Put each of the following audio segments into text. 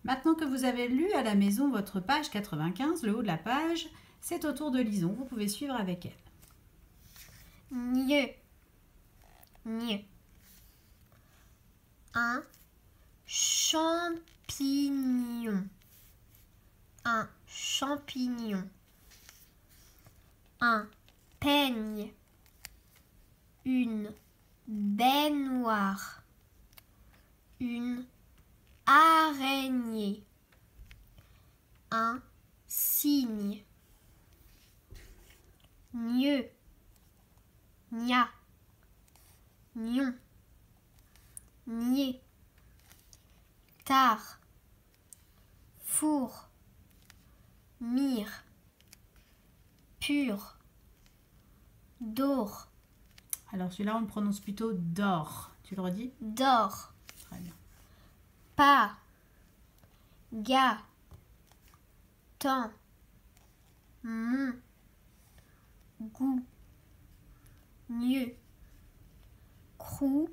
Maintenant que vous avez lu à la maison votre page 95, le haut de la page, c'est au tour de Lison. Vous pouvez suivre avec elle. Nieu. Nieu. Un champignon. Un champignon. Un peigne. Une baignoire. Une araignée. Un cygne. Nieu. Nia. Nion. Nier. Tard. Four. Mire. Pur. D'or. Alors celui-là, on le prononce plutôt d'or. Tu le redis? D'or. Très bien. Pas. Ga. Temps. Mon. Goût. Mieux. Crou.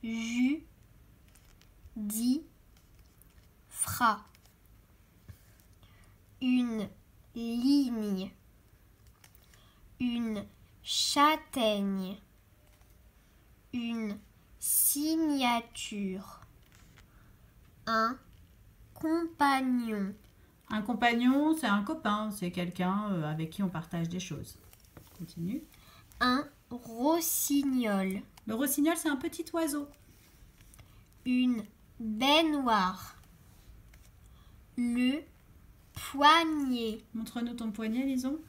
Jus. Dit. Fra. Une ligne. Une châtaigne. Une signature. Un compagnon. Un compagnon, c'est un copain, c'est quelqu'un avec qui on partage des choses. Continue. Un rossignol. Le rossignol, c'est un petit oiseau. Une baignoire. Le poignet. Montre-nous ton poignet, Lison.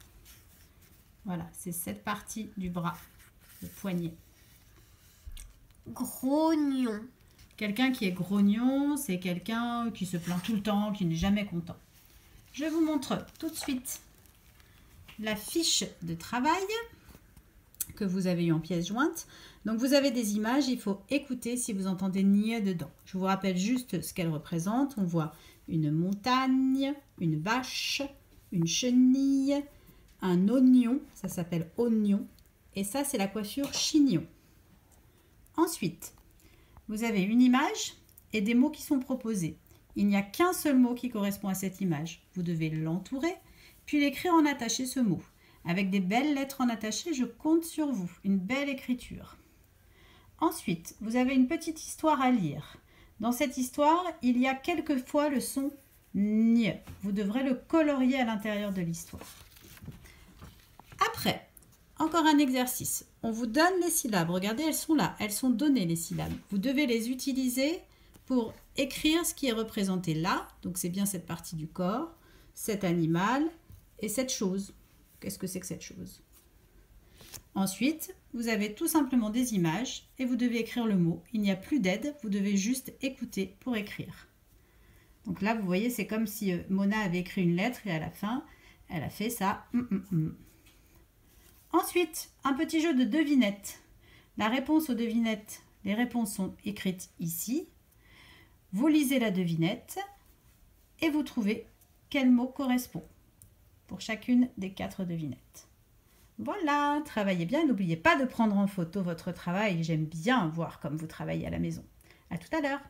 Voilà, c'est cette partie du bras, le poignet. Grognon. Quelqu'un qui est grognon, c'est quelqu'un qui se plaint tout le temps, qui n'est jamais content. Je vous montre tout de suite la fiche de travail que vous avez eue en pièces jointes. Donc vous avez des images, il faut écouter si vous entendez nier dedans. Je vous rappelle juste ce qu'elle représente. On voit une montagne, une vache, une chenille, un oignon, ça s'appelle oignon, et ça c'est la coiffure chignon. Ensuite, vous avez une image et des mots qui sont proposés. Il n'y a qu'un seul mot qui correspond à cette image. Vous devez l'entourer, puis l'écrire en attaché ce mot. Avec des belles lettres en attaché, je compte sur vous. Une belle écriture. Ensuite, vous avez une petite histoire à lire. Dans cette histoire, il y a quelquefois le son ñ. Vous devrez le colorier à l'intérieur de l'histoire. Après, encore un exercice. On vous donne les syllabes. Regardez, elles sont là. Elles sont données, les syllabes. Vous devez les utiliser pour écrire ce qui est représenté là. Donc, c'est bien cette partie du corps, cet animal et cette chose. Qu'est-ce que c'est que cette chose? Ensuite, vous avez tout simplement des images et vous devez écrire le mot. Il n'y a plus d'aide, vous devez juste écouter pour écrire. Donc là, vous voyez, c'est comme si Mona avait écrit une lettre et à la fin, elle a fait ça. Ensuite, un petit jeu de devinettes. La réponse aux devinettes, les réponses sont écrites ici. Vous lisez la devinette et vous trouvez quel mot correspond pour chacune des 4 devinettes. Voilà, travaillez bien. N'oubliez pas de prendre en photo votre travail. J'aime bien voir comme vous travaillez à la maison. À tout à l'heure.